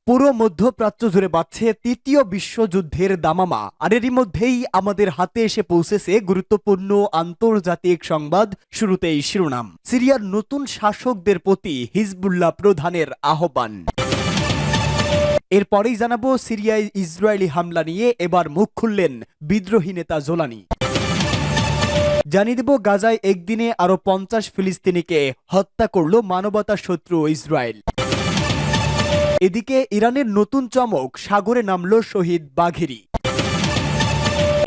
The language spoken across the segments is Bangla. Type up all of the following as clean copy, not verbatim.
পুরো মধ্যপ্রাচ্য জুড়ে বাড়ছে তৃতীয় বিশ্বযুদ্ধের দামামা। আর এরই মধ্যেই আমাদের হাতে এসে পৌঁছেছে গুরুত্বপূর্ণ আন্তর্জাতিক সংবাদ। শুরুতেই শিরোনাম, সিরিয়ার নতুন শাসকদের প্রতি হিজবুল্লাহ প্রধানের আহ্বান। এরপরেই জানাবো, সিরিয়ায় ইসরায়েলি হামলা নিয়ে এবার মুখ খুললেন বিদ্রোহী নেতা জোলানি। জানিয়ে দেব, গাজায় একদিনে আরো 50 ফিলিস্তিনিকে হত্যা করল মানবতার শত্রু ইসরায়েল। এদিকে ইরানের নতুন চমক, সাগরে নামল শহীদ বাঘেরি।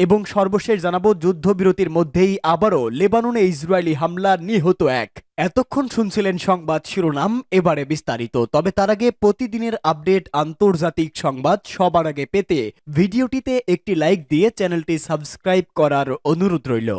এবং সর্বশেষ জানাবো, যুদ্ধবিরতির মধ্যেই আবারও লেবাননে ইসরায়েলি হামলা, নিহত এক। এতক্ষণ শুনছিলেন সংবাদ শিরোনাম, এবারে বিস্তারিত। তবে তার আগে প্রতিদিনের আপডেট আন্তর্জাতিক সংবাদ সবার আগে পেতে ভিডিওটিতে একটি লাইক দিয়ে চ্যানেলটি সাবস্ক্রাইব করার অনুরোধ রইল।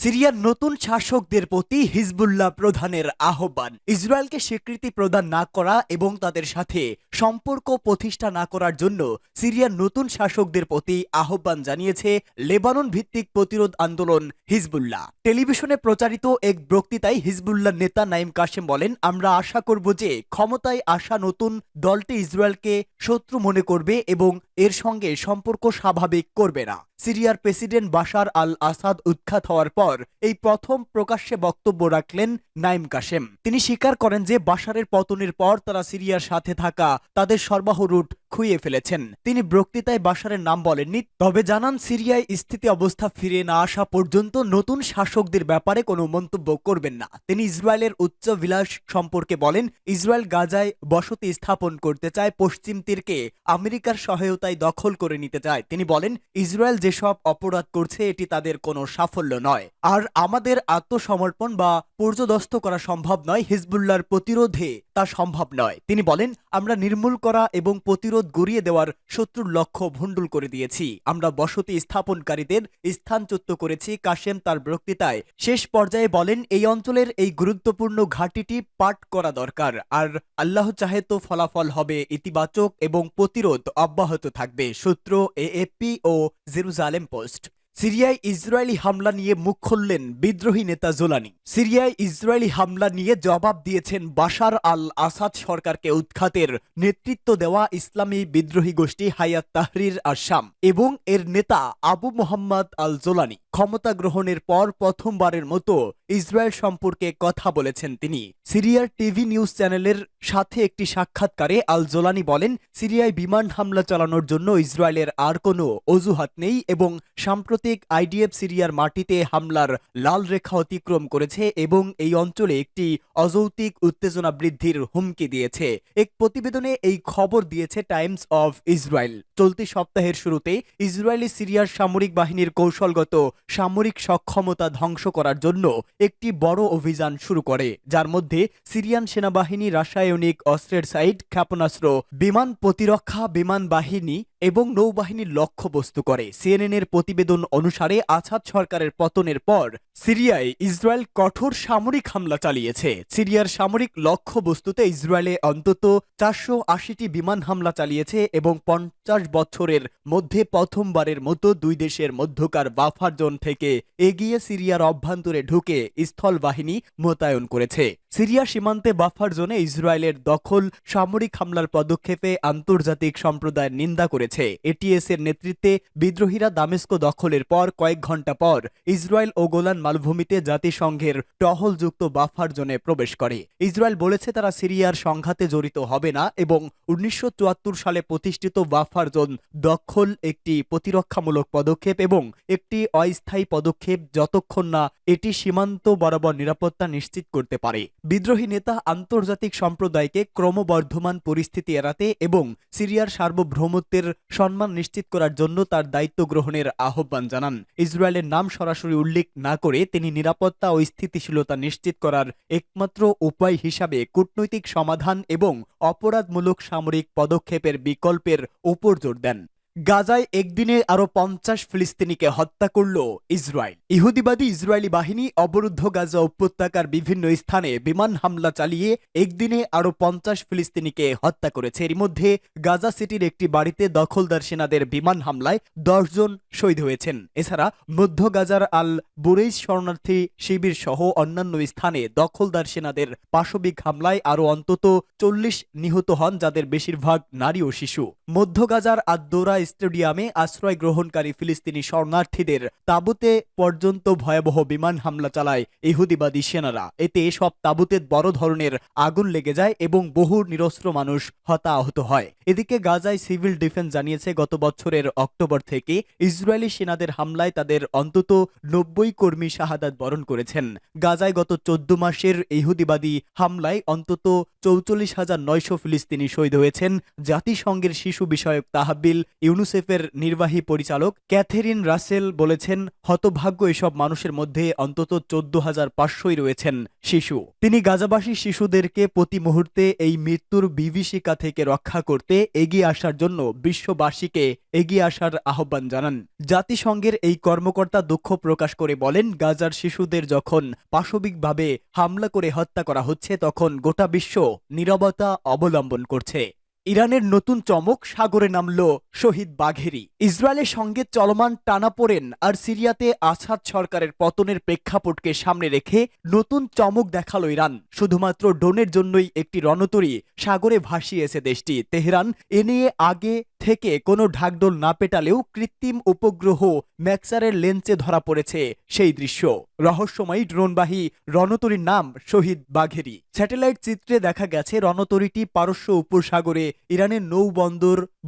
সিরিয়ার নতুন শাসকদের প্রতি হিজবুল্লাহ প্রধানের আহ্বান। ইসরায়েলকে স্বীকৃতি প্রদান না করা এবং তাদের সাথে সম্পর্ক প্রতিষ্ঠা না করার জন্য সিরিয়ার নতুন শাসকদের প্রতি আহ্বান জানিয়েছে লেবানন ভিত্তিক প্রতিরোধ আন্দোলন হিজবুল্লাহ। টেলিভিশনে প্রচারিত এক বক্তৃতায় হিজবুল্লাহ নেতা নাইম কাশেম বলেন, আমরা আশা করব যে ক্ষমতায় আসা নতুন দলটি ইসরায়েলকে শত্রু মনে করবে এবং এর সঙ্গে সম্পর্ক স্বাভাবিক করবে না। সিরিয়ার প্রেসিডেন্ট বাশার আল আসাদ উৎখাত হওয়ার পর এই প্রথম প্রকাশ্যে বক্তব্য রাখলেন নাইম কাশেম। তিনি স্বীকার করেন যে বাশারের পতনের পর তারা সিরিয়ার সাথে থাকা তাদের সরবরাহ রুট খুইয়ে ফেলেছেন। তিনি বক্তৃতায় বাশারের নাম বলেননি, তবে জানান সিরিয়ায় স্থিতি অবস্থা ফিরে না আসা পর্যন্ত নতুন শাসকদের ব্যাপারে কোনো মন্তব্য করবেন না। তিনি ইসরায়েলের উচ্চ বিলাস সম্পর্কে বলেন, ইসরায়েল গাজায় বসতি স্থাপন করতে চায়, পশ্চিম তীরকে আমেরিকার সহায়তায় দখল করে নিতে চায়। তিনি বলেন, ইসরায়েল যেসব অপরাধ করছে এটি তাদের কোনো সাফল্য নয়, আর আমাদের আত্মসমর্পণ বা পর্যদস্ত করা সম্ভব নয়। হিজবুল্লাহর প্রতিরোধে তা সম্ভব নয়। তিনি বলেন, আমরা নির্মূল করা এবং প্রতিরোধ গড়িয়ে দেওয়ার শত্রুর লক্ষ্য ভণ্ডুল করে দিয়েছি। আমরা বসতি স্থাপনকারীদের স্থানচ্যুত করেছি। কাশেম তার বক্তৃতায় শেষ পর্যায়ে বলেন, এই অঞ্চলের এই গুরুত্বপূর্ণ ঘাঁটিটি পাট করা দরকার, আর আল্লাহ চাহে তো ফলাফল হবে ইতিবাচক এবং প্রতিরোধ অব্যাহত থাকবে। সূত্র এএফপি ও জেরুজালেম পোস্ট। সিরিয়ায় ইসরায়েলি হামলা নিয়ে মুখ খুললেন বিদ্রোহী নেতা জোলানি। সিরিয়ায় ইসরায়েলি হামলা নিয়ে জবাব দিয়েছেন বাশার আল আসাদ সরকারকে উৎখাতের নেতৃত্ব দেওয়া ইসলামী বিদ্রোহী গোষ্ঠী হায়াত তাহরির আশ-শাম এবং এর নেতা আবু মোহাম্মদ আল জোলানি। ক্ষমতা গ্রহণের পর প্রথমবারের মতো ইসরায়েল সম্পর্কে কথা বলেছেন তিনি। সিরিয়ার টিভি নিউজ চ্যানেলের সাথে একটি সাক্ষাৎকারে আল জোলানি বলেন, সিরিয়ায় বিমান হামলা চালানোর জন্য ইসরায়েলের আর কোনো অজুহাত নেই এবং সাম্প্রতিক আইডিএফ সিরিয়ার মাটিতে হামলার লাল রেখা অতিক্রম করেছে এবং এই অঞ্চলে একটি অযৌক্তিক উত্তেজনা বৃদ্ধির হুমকি দিয়েছে। এক প্রতিবেদনে এই খবর দিয়েছে টাইমস অফ ইসরায়েল। চলতি সপ্তাহের শুরুতে ইসরায়েলি সিরিয়ার সামরিক বাহিনীর কৌশলগত সামরিক সক্ষমতা ধ্বংস করার জন্য একটি বড় অভিযান শুরু করে, যার মধ্যে সিরিয়ান সেনাবাহিনী রাসায়নিক অস্ত্রের সাইট, ক্ষেপণাস্ত্র, বিমান প্রতিরক্ষা, বিমান বাহিনী এবং নৌবাহিনীর লক্ষ্যবস্তু করে। সিএনএন এর প্রতিবেদন অনুসারে আসাদ সরকারের পতনের পর সিরিয়ায় ইসরায়েল কঠোর সামরিক হামলা চালিয়েছে। সিরিয়ার সামরিক লক্ষ্যবস্তুতে ইসরায়েলে অন্তত 480টি বিমান হামলা চালিয়েছে এবং 50 বছরের মধ্যে প্রথমবারের মতো দুই দেশের মধ্যকার বাফার জোন থেকে এগিয়ে সিরিয়ার অভ্যন্তরে ঢুকে স্থল বাহিনী মোতায়েন করেছে। সিরিয়া সীমান্তে বাফার জোনে ইসরায়েলের দখল সামরিক হামলার পদক্ষেপে আন্তর্জাতিক সম্প্রদায়ের নিন্দা করেছে। এটিএস এর নেতৃত্বে বিদ্রোহীরা দামেস্ক দখলের পর কয়েক ঘন্টা পর ইসরায়েল ও গোলান মালভূমিতে জাতিসংঘের টহলযুক্ত বাফার জোনে প্রবেশ করে। ইসরায়েল বলেছে তারা সিরিয়ার সংঘাতে জড়িত হবে না এবং 1974 সালে প্রতিষ্ঠিত বাফার জোন দখল একটি প্রতিরক্ষামূলক পদক্ষেপ এবং একটি অস্থায়ী পদক্ষেপ যতক্ষণ না এটি সীমান্ত বরাবর নিরাপত্তা নিশ্চিত করতে পারে। বিদ্রোহী নেতা আন্তর্জাতিক সম্প্রদায়কে ক্রমবর্ধমান পরিস্থিতি এড়াতে এবং সিরিয়ার সার্বভৌমত্বের সম্মান নিশ্চিত করার জন্য তার দায়িত্ব গ্রহণের আহ্বান জানান। ইসরায়েলের নাম সরাসরি উল্লেখ না করে তিনি নিরাপত্তা ও স্থিতিশীলতা নিশ্চিত করার একমাত্র উপায় হিসাবে কূটনৈতিক সমাধান এবং অপরাধমূলক সামরিক পদক্ষেপের বিকল্পের উপর জোর দেন। গাজায় একদিনে আরো 50 ফিলিস্তিনিকে হত্যা করল ইসরায়েল। ইহুদিবাদী ইসরায়েলি বাহিনী অবরুদ্ধ গাজা উপত্যকার বিভিন্ন স্থানে বিমান হামলা চালিয়ে একদিনে আরো 50 ফিলিস্তিনিকে হত্যা করেছে। এর মধ্যে গাজা সিটির একটি বাড়িতে দখলদার সেনাদের বিমান হামলায় 10 জন শহীদ হয়েছেন। এছাড়া মধ্য গাজার আল বুরেইজ শরণার্থী শিবির সহ অন্যান্য স্থানে দখলদার সেনাদের পাশবিক হামলায় আরো অন্তত 40 নিহত হন, যাদের বেশিরভাগ নারী ও শিশু। মধ্য গাজার আদ-দোরা স্টেডিয়ামে আশ্রয় গ্রহণকারী ফিলিস্তিনি শরণার্থীদের তাঁবুতে পর্যন্ত ভয়াবহ বিমান হামলা চালায় ইহুদিবাদী সেনারা। এতে সব তাঁবুতে বড় ধরনের আগুন লেগে যায় এবং বহু নিরস্ত্র মানুষ হতাহত হয়। এদিকে গাজায় সিভিল ডিফেন্স জানিয়েছে, গত বছরের অক্টোবর থেকে ইসরায়েলি সেনাদের হামলায় তাদের অন্তত 90 কর্মী শাহাদাত বরণ করেছেন। গাজায় গত 14 মাসের ইহুদিবাদী হামলায় অন্তত 44,900 ফিলিস্তিনি শহীদ হয়েছেন। জাতিসংঘের শিশু বিষয়ক তাহবিল ইউনিসেফের নির্বাহী পরিচালক ক্যাথেরিন রাসেল বলেছেন, হতভাগ্য এসব মানুষের মধ্যে অন্তত 14,500ই রয়েছেন শিশু। তিনি গাজাবাসী শিশুদেরকে প্রতি মুহূর্তে এই মৃত্যুর বিভীষিকা থেকে রক্ষা করতে এগিয়ে আসার জন্য বিশ্ববাসীকে এগিয়ে আসার আহ্বান জানান। জাতিসংঘের এই কর্মকর্তা দুঃখ প্রকাশ করে বলেন, গাজার শিশুদের যখন পাশবিকভাবে হামলা করে হত্যা করা হচ্ছে, তখন গোটা বিশ্ব নীরবতা অবলম্বন করছে। ইরানের নতুন চমক, সাগরে নামল শহীদ বাঘেরি। ইসরায়েলের সঙ্গে চলমান টানাপোড়েন আর সিরিয়াতে আসাদ সরকারের পতনের প্রেক্ষাপটকে সামনে রেখে নতুন চমক দেখালো ইরান। শুধুমাত্র ড্রোনের জন্যই একটি রণতরী সাগরে ভাসিয়েছে দেশটি। তেহরান এ নিয়ে আগে থেকে কোনো ঢাকঢোল না পেটালেও কৃত্রিম উপগ্রহ ম্যাক্সারের লেন্সে ধরা পড়েছে সেই দৃশ্য। রহস্যময়ী ড্রোনবাহী রণতরীর নাম শহীদ বাঘেরি। স্যাটেলাইট চিত্রে দেখা গেছে রণতরীটি পারস্য উপসাগরে ইরানের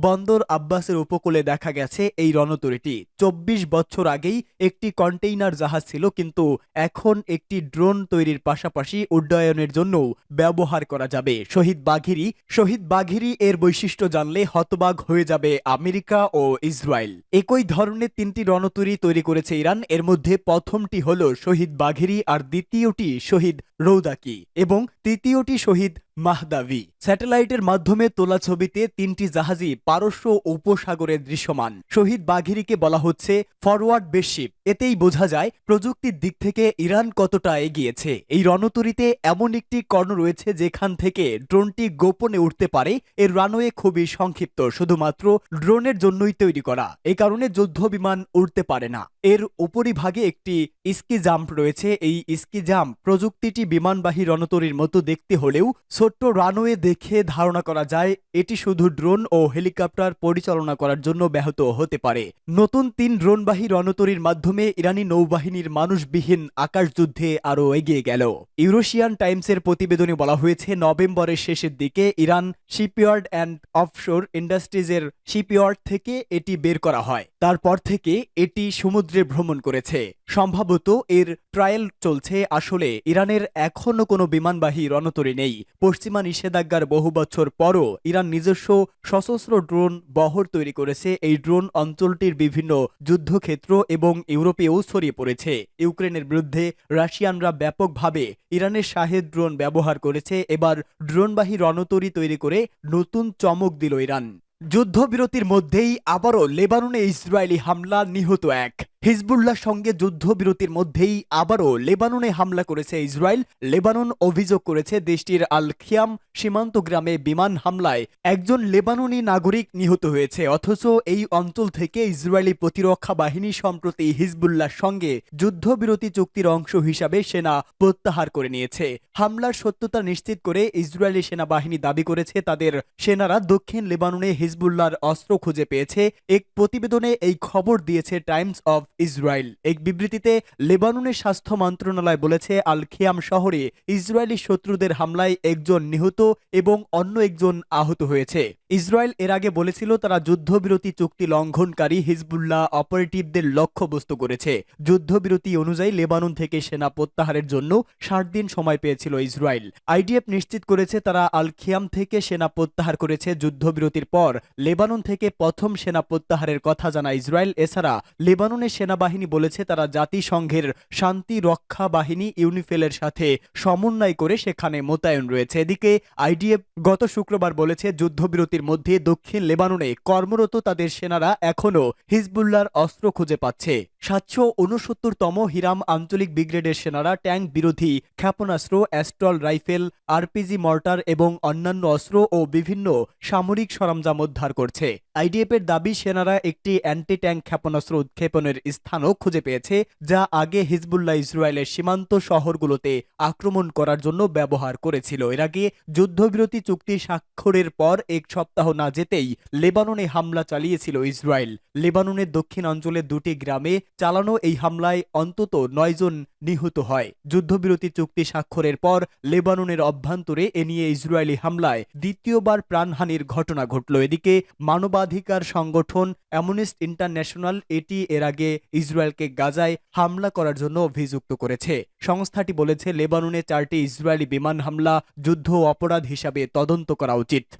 বন্দর আব্বাসের উপকূলে দেখা গেছে। এই রণতরীটি 24 বছর আগেই একটি কন্টেইনার জাহাজ ছিল, কিন্তু এখন একটি ড্রোন তৈরির পাশাপাশি উড্ডয়নের জন্য ব্যবহার করা যাবে। শহীদ বাঘেরি এর বৈশিষ্ট্য জানলে হতবাক হয়ে যাবে আমেরিকা ও ইসরায়েল। একই ধরনের 3টি রণতরী তৈরি করেছে ইরান। এর মধ্যে প্রথমটি হল শহীদ বাঘেরি, আর দ্বিতীয়টি শহীদ রৌদাকি এবং তৃতীয়টি শহীদ মাহদাভি। স্যাটেলাইটের মাধ্যমে তোলা ছবিতে 3টি জাহাজই পারস্য উপসাগরে দৃশ্যমান। শহীদ বাঘেরিকে বলা হচ্ছে ফরওয়ার্ড বেস শিপ। এতেই বোঝা যায় প্রযুক্তির দিক থেকে ইরান কতটা এগিয়েছে। এই রণতরীতে এমন একটি কর্ণ রয়েছে যেখান থেকে ড্রোনটি গোপনে উঠতে পারে। এর রানওয়ে খুবই সংক্ষিপ্ত, শুধুমাত্র ড্রোনের জন্যই তৈরি করা। এই কারণে যুদ্ধ বিমান উঠতে পারে না। এর উপরিভাগে একটি স্কি জাম্প রয়েছে। এই স্কি জাম্প প্রযুক্তিটি বিমানবাহী রণতরীর মতো দেখতে হলেও ছোট্ট রানওয়ে দেখে ধারণা করা যায় এটি শুধু ড্রোন ও হেলিকপ্টার পরিচালনা করার জন্য ব্যাহত হতে পারে। নতুন 3 ড্রোনবাহী রণতরীর মাধ্যমে ইরানি নৌবাহিনীর মানুষবিহীন আকাশযুদ্ধে আরও এগিয়ে গেল। ইউরোশিয়ান টাইমসের প্রতিবেদনে বলা হয়েছে, নভেম্বরের শেষের দিকে ইরান শিপইয়ার্ড অ্যান্ড অফশোর ইন্ডাস্ট্রিজের শিপইয়ার্ড থেকে এটি বের করা হয়। তারপর থেকে এটি সমুদ্রে ভ্রমণ করেছে। সম্ভবত এর ট্রায়াল চলছে। আসলে ইরানের এখনো কোনো বিমানবাহী রণতরী নেই। পশ্চিমা নিষেধাজ্ঞার বহু বছর পরও ইরান নিজস্ব সশস্ত্র ড্রোন বহর তৈরি করেছে। এই ড্রোন অঞ্চলটির বিভিন্ন যুদ্ধক্ষেত্র এবং ইউরোপেও ছড়িয়ে পড়েছে। ইউক্রেনের বিরুদ্ধে রাশিয়ানরা ব্যাপকভাবে ইরানের শাহেদ ড্রোন ব্যবহার করেছে। এবার ড্রোনবাহী রণতরী তৈরি করে নতুন চমক দিল ইরান। যুদ্ধবিরতির মধ্যেই আবারও লেবাননে ইসরায়েলি হামলা, নিহত 1। হিজবুল্লাহর সঙ্গে যুদ্ধবিরতির মধ্যেই আবারও লেবাননে হামলা করেছে ইসরায়েল। লেবানন অভিযোগ করেছে দেশটির আল খিয়াম সীমান্ত গ্রামে বিমান হামলায় একজন লেবাননি নাগরিক নিহত হয়েছে। অথচ এই অঞ্চল থেকে ইসরায়েলি প্রতিরক্ষা বাহিনী সম্প্রতি হিজবুল্লাহর সঙ্গে যুদ্ধবিরতি চুক্তির অংশ হিসাবে সেনা প্রত্যাহার করে নিয়েছে। হামলার সত্যতা নিশ্চিত করে ইসরায়েলি সেনাবাহিনী দাবি করেছে তাদের সেনারা দক্ষিণ লেবাননে হিজবুল্লাহর অস্ত্র খুঁজে পেয়েছে। এক প্রতিবেদনে এই খবর দিয়েছে টাইমস অব ইসরায়েল। এক বিবৃতিতে লেবাননের স্বাস্থ্য মন্ত্রণালয় বলেছে, আল খিয়াম শহরে ইসরায়েলি শত্রুদের হামলায় একজন নিহত এবং অন্য একজন আহত হয়েছে। ইসরায়েল এর আগে বলেছিল তারা যুদ্ধবিরতি চুক্তি লঙ্ঘনকারী হিজবুল্লাহ অপারেটিভদের লক্ষ্যবস্তু করেছে। যুদ্ধবিরতি অনুযায়ী লেবানন থেকে সেনা প্রত্যাহারের জন্য 60 দিন সময় পেয়েছিল ইসরায়েল। আইডিএফ নিশ্চিত করেছে তারা আল খিয়াম থেকে সেনা প্রত্যাহার করেছে। যুদ্ধবিরতির পর লেবানন থেকে প্রথম সেনা প্রত্যাহারের কথা জানায় ইসরায়েল। এছাড়া লেবাননের সেনাবাহিনী বলেছে তারা জাতিসংঘের শান্তি রক্ষা বাহিনী ইউনিফিলের সাথে সমন্বয় করে সেখানে মোতায়েন রয়েছে। এদিকে আইডিএফ গত শুক্রবার বলেছে যুদ্ধবিরতির মধ্যে দক্ষিণ লেবাননে কর্মরত তাদের সেনারা এখনও হিজবুল্লাহর অস্ত্র খুঁজে পাচ্ছে। ৭৬৯তম হিরাম আঞ্চলিক ব্রিগেডের সেনারা ট্যাঙ্ক বিরোধী ক্ষেপণাস্ত্র, অ্যাস্ট্রল রাইফেল, আরপিজি মর্টার এবং অন্যান্য অস্ত্র ও বিভিন্ন সামরিক সরঞ্জাম উদ্ধার করছে। আইডিএফের দাবি সেনারা একটি অ্যান্টি ট্যাঙ্ক ক্ষেপণাস্ত্র উৎক্ষেপণের স্থানও খুঁজে পেয়েছে, যা আগে হিজবুল্লাহ ইসরায়েলের সীমান্ত শহরগুলোতে আক্রমণ করার জন্য ব্যবহার করেছিল। এর আগে যুদ্ধবিরতি চুক্তি স্বাক্ষরের পর এক সপ্তাহ না যেতেই লেবাননে হামলা চালিয়েছিল ইসরায়েল। লেবাননের দক্ষিণাঞ্চলে 2টি গ্রামে চালানো এই হামলায় অন্তত 9 জন নিহত হয়। যুদ্ধবিরতি চুক্তি স্বাক্ষরের পর লেবাননের অভ্যন্তরে এ নিয়ে ইসরায়েলি হামলায় দ্বিতীয়বার প্রাণহানির ঘটনা ঘটল। এদিকে মানবাধিকার সংগঠন অ্যামনেস্টি ইন্টারন্যাশনাল এর আগে ইসরায়েলকে গাজায় হামলা করার জন্য অভিযুক্ত করেছে। সংস্থাটি বলেছে লেবাননে 4টি ইসরায়েলি বিমান হামলা যুদ্ধ অপরাধ হিসাবে তদন্ত করা উচিত।